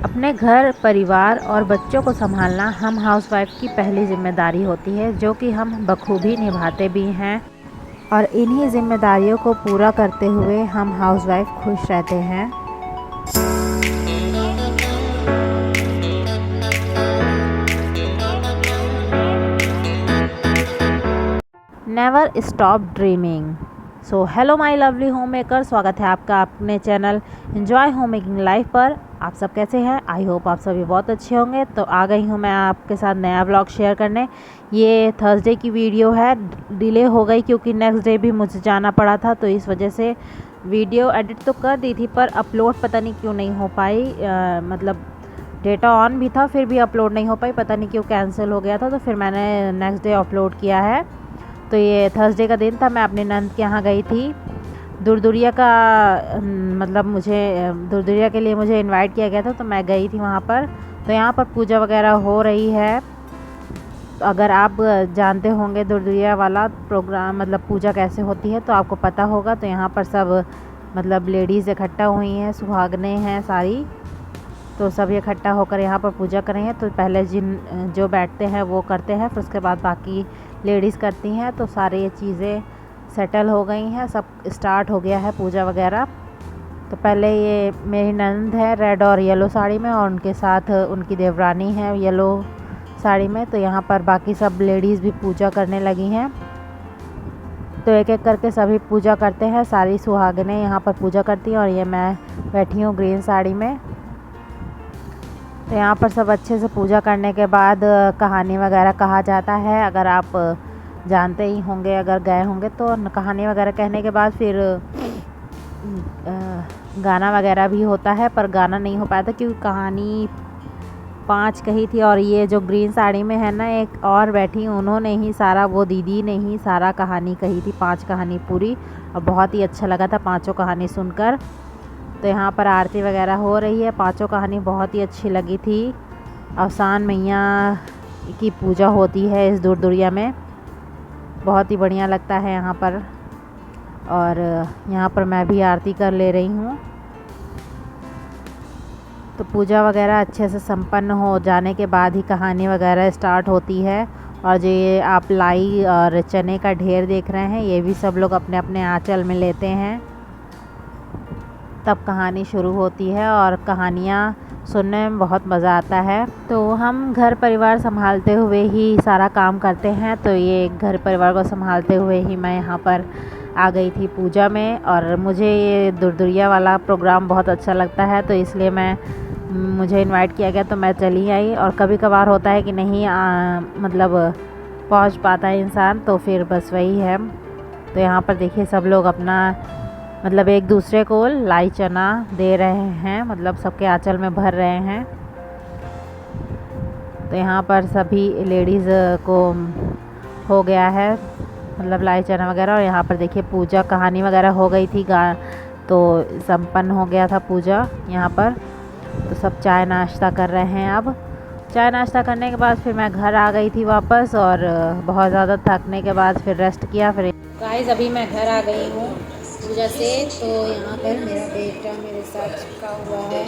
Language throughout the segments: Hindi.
अपने घर, परिवार और बच्चों को संभालना हम हाउसवाइफ की पहली जिम्मेदारी होती है, जो कि हम बखूबी निभाते भी हैं। और इन्हीं जिम्मेदारियों को पूरा करते हुए हम हाउसवाइफ खुश रहते हैं। Never stop dreaming. So hello my lovely home maker, स्वागत है आपका अपने channel enjoy home making life पर। आप सब कैसे हैं? आई होप आप सभी बहुत अच्छे होंगे। तो आ गई हूँ मैं आपके साथ नया व्लॉग शेयर करने। ये थर्सडे की वीडियो है, डिले हो गई क्योंकि नेक्स्ट डे भी मुझे जाना पड़ा था, तो इस वजह से वीडियो एडिट तो कर दी थी पर अपलोड पता नहीं क्यों नहीं हो पाई। मतलब डेटा ऑन भी था फिर भी अपलोड नहीं हो पाई, पता नहीं क्यों कैंसिल हो गया था। तो फिर मैंने नेक्स्ट डे अपलोड किया है। तो ये थर्सडे का दिन था, मैं अपने नंद के यहाँ गई थी। दुरदुरिया का मतलब मुझे दुरदुरिया के लिए मुझे इनवाइट किया गया था, तो मैं गई थी वहाँ पर। तो यहाँ पर पूजा वगैरह हो रही है। तो अगर आप जानते होंगे दुरदुरिया वाला प्रोग्राम, मतलब पूजा कैसे होती है, तो आपको पता होगा। तो यहाँ पर सब मतलब लेडीज़ इकट्ठा हुई हैं, सुहागनें हैं सारी, तो सब इकट्ठा होकर यहाँ पर पूजा कर रहे हैं। तो पहले जो बैठते हैं वो करते हैं, फिर उसके बाद बाकी लेडीज़ करती हैं। तो सारी ये चीज़ें सेटल हो गई हैं, सब स्टार्ट हो गया है पूजा वगैरह। तो पहले ये मेरी नंद है रेड और येलो साड़ी में, और उनके साथ उनकी देवरानी है येलो साड़ी में। तो यहाँ पर बाकी सब लेडीज़ भी पूजा करने लगी हैं। तो एक एक करके सभी पूजा करते हैं, सारी सुहागनें यहाँ पर पूजा करती हैं। और ये मैं बैठी हूँ ग्रीन साड़ी में। तो यहाँ पर सब अच्छे से पूजा करने के बाद कहानी वगैरह कहा जाता है। अगर आप जानते ही होंगे, अगर गए होंगे, तो कहानी वगैरह कहने के बाद फिर गाना वगैरह भी होता है, पर गाना नहीं हो पाया था क्योंकि कहानी 5 कही थी। और ये जो ग्रीन साड़ी में है ना, एक और बैठी, उन्होंने ही सारा, वो दीदी ने ही सारा कहानी कही थी, 5 कहानी पूरी। और बहुत ही अच्छा लगा था 5 कहानी सुनकर। तो यहाँ पर आरती वगैरह हो रही है। 5 कहानी बहुत ही अच्छी लगी थी। अवसान मैया की पूजा होती है इस दुरदुरिया में, बहुत ही बढ़िया लगता है यहाँ पर। और यहाँ पर मैं भी आरती कर ले रही हूँ। तो पूजा वगैरह अच्छे से संपन्न हो जाने के बाद ही कहानी वगैरह स्टार्ट होती है। और जो ये आप लाई और चने का ढेर देख रहे हैं, ये भी सब लोग अपने अपने आंचल में लेते हैं, तब कहानी शुरू होती है। और कहानियाँ सुनने में बहुत मज़ा आता है। तो हम घर परिवार संभालते हुए ही सारा काम करते हैं। तो ये घर परिवार को संभालते हुए ही मैं यहाँ पर आ गई थी पूजा में। और मुझे ये दुरदुरिया वाला प्रोग्राम बहुत अच्छा लगता है, तो इसलिए मुझे इनवाइट किया गया, तो मैं चली आई। और कभी कभार होता है कि नहीं मतलब पहुँच पाता है इंसान, तो फिर बस वही है। तो यहाँ पर देखिए सब लोग अपना मतलब एक दूसरे को लाई चना दे रहे हैं, मतलब सबके आंचल में भर रहे हैं। तो यहाँ पर सभी लेडीज़ को हो गया है मतलब लाई चना वगैरह। और यहाँ पर देखिए पूजा कहानी वगैरह हो गई थी, तो संपन्न हो गया था पूजा यहाँ पर। तो सब चाय नाश्ता कर रहे हैं। अब चाय नाश्ता करने के बाद फिर मैं घर आ गई थी वापस, और बहुत ज़्यादा थकने के बाद फिर रेस्ट किया। फिर गाइस अभी मैं घर आ गई हूँ पूजा से। तो यहाँ पर मेरा बेटा मेरे साथ चिपका हुआ है।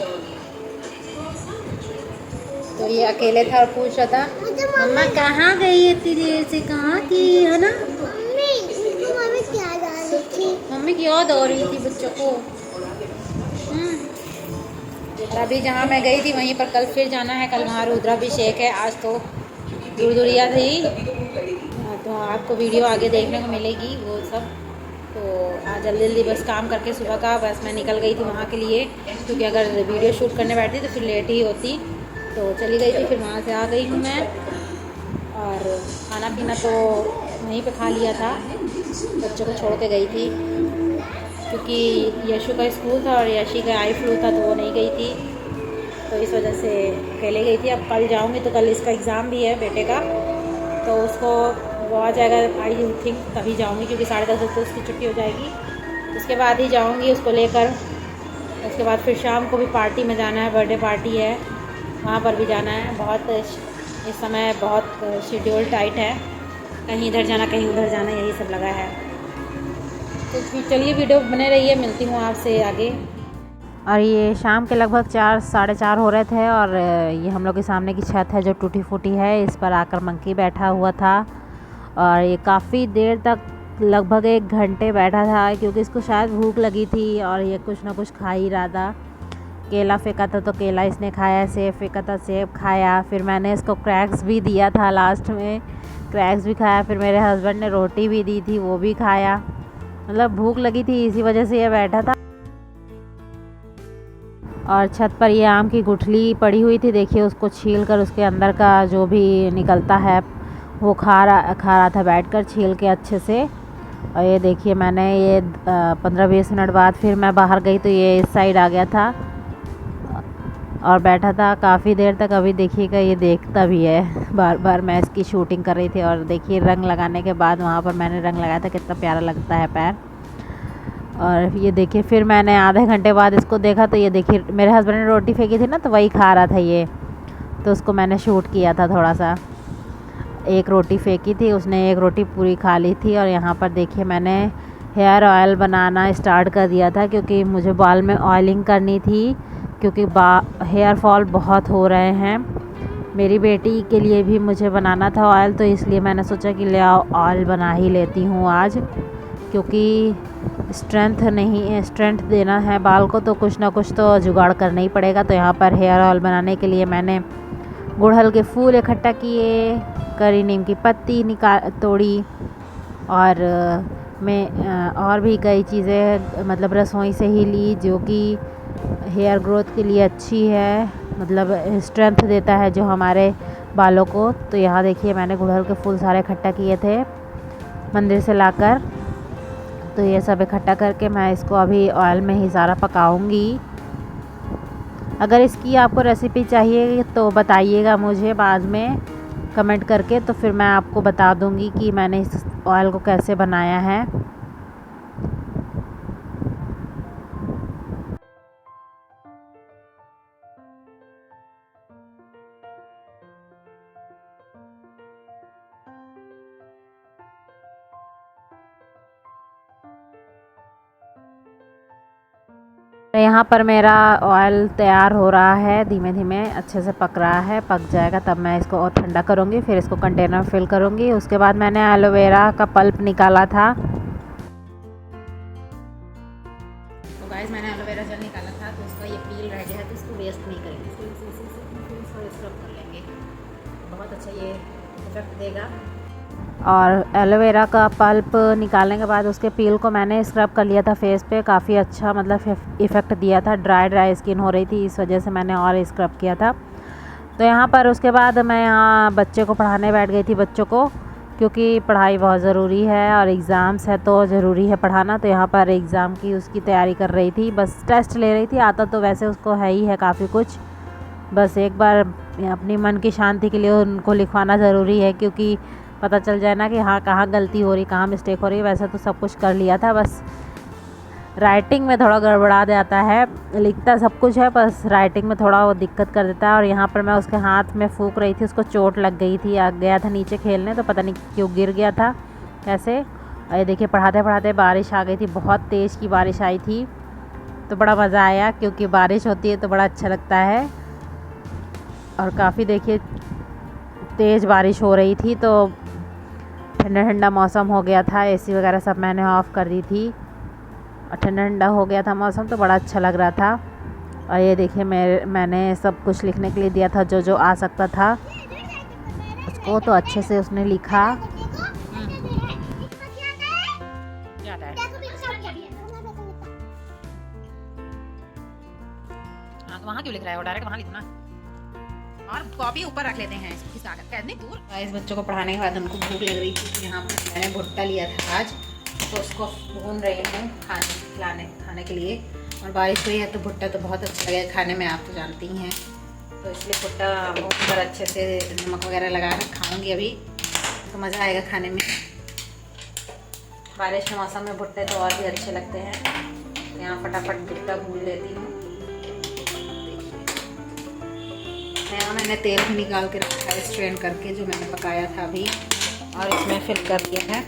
तो ये अकेले था और पूछ रहा था मम्मा कहाँ गई है इतनी देर से, कहाँ थी, है ना? मम्मी क्या जा रही थी? मम्मी की याद आ रही थी बच्चों को। और अभी जहाँ मैं गई थी वहीं पर कल फिर जाना है। कल वहाँ रुद्राभिषेक है, आज तो दुरदुरिया थी। तो आपको वीडियो आगे देखने को मिलेगी वो सब। तो आज जल्दी जल्दी बस काम करके सुबह का बस मैं निकल गई थी वहाँ के लिए, क्योंकि अगर वीडियो शूट करने बैठती तो फिर लेट ही होती। तो चली गई थी, फिर वहाँ से आ गई हूँ मैं। और खाना पीना तो वहीं पे खा लिया था, बच्चों को छोड़ के गई थी क्योंकि यशु का स्कूल था और यशी का आई फ्लू था, तो वो नहीं गई थी। तो इस वजह से अकेले गई थी। अब कल जाऊँगी, तो कल इसका एग्ज़ाम भी है बेटे का, तो उसको वो आ जाएगा आई थिंक, तभी जाऊँगी क्योंकि 10:30 बजे उसकी छुट्टी हो जाएगी। उसके बाद ही जाऊँगी उसको लेकर। उसके बाद फिर शाम को भी पार्टी में जाना है, बर्थडे पार्टी है, वहाँ पर भी जाना है। बहुत इस समय बहुत शेड्यूल टाइट है, कहीं इधर जाना कहीं उधर जाना, यही सब लगा है। तो चलिए वीडियो बने रहिए, मिलती हूँ आपसे आगे। और ये शाम के लगभग 4 साढ़े 4 हो रहे थे और ये हम लोग के सामने की छत है जो टूटी फूटी है, इस पर आकर मंकी बैठा हुआ था और ये काफ़ी देर तक लगभग 1 घंटे बैठा था क्योंकि इसको शायद भूख लगी थी और ये कुछ ना कुछ खा ही रहा था। केला फेंका था तो केला इसने खाया, सेब फेंका था सेब खाया, फिर मैंने इसको क्रैक्स भी दिया था, लास्ट में क्रैक्स भी खाया, फिर मेरे हस्बैंड ने रोटी भी दी थी वो भी खाया। मतलब भूख लगी थी इसी वजह से ये बैठा था। और छत पर ये आम की गुठली पड़ी हुई थी, देखिए उसको छील कर उसके अंदर का जो भी निकलता है वो खा रहा था बैठकर छील के अच्छे से। और ये देखिए मैंने ये 15-20 मिनट बाद फिर मैं बाहर गई तो ये इस साइड आ गया था और बैठा था काफ़ी देर तक। अभी देखिएगा ये देखता भी है, बार बार मैं इसकी शूटिंग कर रही थी। और देखिए रंग लगाने के बाद वहाँ पर मैंने रंग लगाया था, कितना प्यारा लगता है पैर। और ये देखिए फिर मैंने आधे घंटे बाद इसको देखा तो ये देखिए मेरे हस्बैंड ने रोटी फेंकी थी ना तो वही खा रहा था ये, तो उसको मैंने शूट किया था थोड़ा सा। एक रोटी फेंकी थी उसने, एक रोटी पूरी खा ली थी। और यहाँ पर देखिए मैंने हेयर ऑयल बनाना स्टार्ट कर दिया था क्योंकि मुझे बाल में ऑयलिंग करनी थी, क्योंकि हेयर फॉल बहुत हो रहे हैं। मेरी बेटी के लिए भी मुझे बनाना था ऑयल, तो इसलिए मैंने सोचा कि ले आओ ऑयल बना ही लेती हूँ आज, क्योंकि स्ट्रेंथ देना है बाल को तो कुछ ना कुछ तो जुगाड़ करना ही पड़ेगा। तो यहाँ पर हेयर ऑयल बनाने के लिए मैंने गुड़हल के फूल इकट्ठा किए, करी नीम की पत्ती तोड़ी और मैं और भी कई चीज़ें मतलब रसोई से ही ली जो कि हेयर ग्रोथ के लिए अच्छी है, मतलब स्ट्रेंथ देता है जो हमारे बालों को। तो यहाँ देखिए मैंने गुड़हल के फूल सारे इकट्ठा किए थे मंदिर से लाकर, तो ये सब इकट्ठा करके मैं इसको अभी ऑयल में ही सारा पकाऊंगी। अगर इसकी आपको रेसिपी चाहिए तो बताइएगा मुझे बाद में कमेंट करके, तो फिर मैं आपको बता दूंगी कि मैंने इस ऑयल को कैसे बनाया है। यहाँ पर मेरा ऑयल तैयार हो रहा है, धीमे धीमे अच्छे से पक रहा है, पक जाएगा तब मैं इसको और ठंडा करूँगी, फिर इसको कंटेनर में फिल करूँगी। उसके बाद मैंने एलोवेरा का पल्प निकाला था। तो गाइस मैंने एलोवेरा जेल निकाला था तो उसका ये पील रह गया है, तो इसको वेस्ट नहीं करेंगे, इसको स्क्रब कर लेंगे, बहुत अच्छा ये इफेक्ट देगा। और एलोवेरा का पल्प निकालने के बाद उसके पील को मैंने स्क्रब कर लिया था फेस पे, काफ़ी अच्छा मतलब इफ़ेक्ट दिया था। ड्राई स्किन हो रही थी, इस वजह से मैंने और स्क्रब किया था। तो यहाँ पर उसके बाद मैं यहाँ बच्चे को पढ़ाने बैठ गई थी, बच्चों को, क्योंकि पढ़ाई बहुत ज़रूरी है और एग्ज़ाम्स है तो ज़रूरी है पढ़ाना। तो यहाँ पर एग्ज़ाम की उसकी तैयारी कर रही थी, बस टेस्ट ले रही थी, आता तो वैसे उसको है ही है काफ़ी कुछ, बस एक बार अपनी मन की शांति के लिए उनको लिखवाना ज़रूरी है, क्योंकि पता चल जाए ना कि हाँ कहाँ गलती हो रही, कहाँ मिस्टेक हो रही है। वैसे तो सब कुछ कर लिया था, बस राइटिंग में थोड़ा गड़बड़ा जाता है, लिखता सब कुछ है, बस राइटिंग में थोड़ा वो दिक्कत कर देता है। और यहाँ पर मैं उसके हाथ में फूंक रही थी, उसको चोट लग गई थी, आ गया था नीचे खेलने तो पता नहीं क्यों गिर गया था कैसे। और ये देखिए पढ़ाते पढ़ाते बारिश आ गई थी, बहुत तेज़ की बारिश आई थी, तो बड़ा मज़ा आया, क्योंकि बारिश होती है तो बड़ा अच्छा लगता है। और काफ़ी देखिए तेज़ बारिश हो रही थी, तो ठंडा ठंडा मौसम हो गया था, एसी वगैरह सब मैंने ऑफ़ कर दी थी और ठंडा ठंडा हो गया था मौसम, तो बड़ा अच्छा लग रहा था। और ये देखिए मैंने सब कुछ लिखने के लिए दिया था, जो जो आ सकता था उसको, तो अच्छे से उसने लिखा। वहाँ क्यों लिख रहा है वो, डायरेक्ट वहाँ लिखना और कॉपी ऊपर रख लेते हैं इसकी आकर कहने दूर। इस बच्चों को पढ़ाने के बाद उनको भूख लग रही थी, तो यहाँ पर मैंने भुट्टा लिया था आज, तो उसको भून रही हूँ खाने के लिए। और बारिश हुई है तो भुट्टा तो बहुत अच्छा लगेगा खाने में, आप तो जानती ही हैं, तो इसलिए भुट्टा भून कर अच्छे से नमक वगैरह लगा कर खाऊँगी अभी, तो मज़ा आएगा खाने में। बारिश के मौसम में भुट्टे तो और भी अच्छे लगते हैं। यहाँ फटाफट भुट्टा भून लेती हूँ। यहाँ मैंने तेल भी निकाल के रखा है स्ट्रेन करके, जो मैंने पकाया था अभी, और इसमें फिल कर दिया है।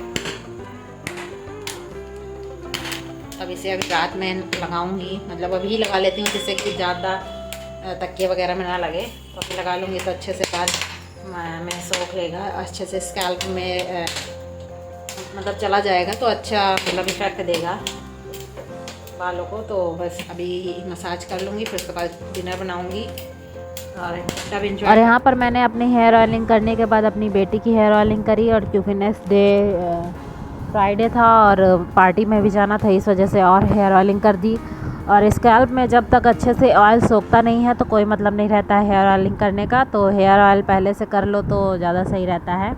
अब इसे अभी रात में लगाऊंगी, मतलब अभी लगा लेती हूँ जिससे कि ज़्यादा तकिए वगैरह में ना लगे। तो अभी लगा लूँगी तो अच्छे से बाल में सोख लेगा, अच्छे से स्कैल्प में मतलब चला जाएगा तो अच्छा मतलब इफ़ेक्ट देगा बालों को। तो बस अभी मसाज कर लूँगी, फिर उसके बाद डिनर बनाऊँगी और तब इंजॉय। और यहाँ पर मैंने अपनी हेयर ऑयलिंग करने के बाद अपनी बेटी की हेयर ऑयलिंग करी, और क्योंकि नेक्स्ट डे फ्राइडे था और पार्टी में भी जाना था, इस वजह से और हेयर ऑयलिंग कर दी। और स्कैल्प में जब तक अच्छे से ऑयल सोखता नहीं है तो कोई मतलब नहीं रहता है हेयर ऑयलिंग करने का, तो हेयर ऑयल पहले से कर लो तो ज़्यादा सही रहता है।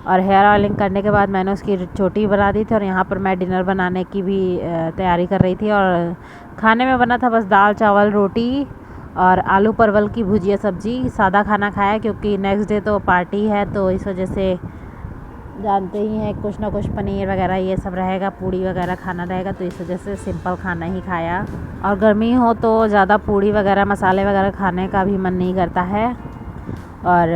और हेयर ऑयलिंग करने के बाद मैंने उसकी चोटी बना दी थी, और यहाँ पर मैं डिनर बनाने की भी तैयारी कर रही थी। और खाने में बना था बस दाल चावल रोटी और आलू परवल की भुजिया सब्ज़ी, सादा खाना खाया क्योंकि नेक्स्ट डे तो पार्टी है, तो इस वजह से जानते ही हैं कुछ ना कुछ पनीर वगैरह ये सब रहेगा, पूड़ी वगैरह खाना रहेगा, तो इस वजह से सिंपल खाना ही खाया। और गर्मी हो तो ज़्यादा पूड़ी वगैरह मसाले वगैरह खाने का भी मन नहीं करता है। और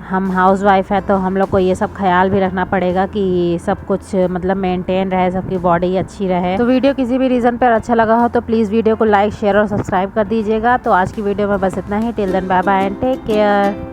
हम हाउसवाइफ है तो हम लोग को ये सब ख्याल भी रखना पड़ेगा कि सब कुछ मतलब मेंटेन रहे, सबकी बॉडी अच्छी रहे। तो वीडियो किसी भी रीज़न पर अच्छा लगा हो तो प्लीज़ वीडियो को लाइक शेयर और सब्सक्राइब कर दीजिएगा। तो आज की वीडियो में बस इतना ही। Till then bye bye and take care.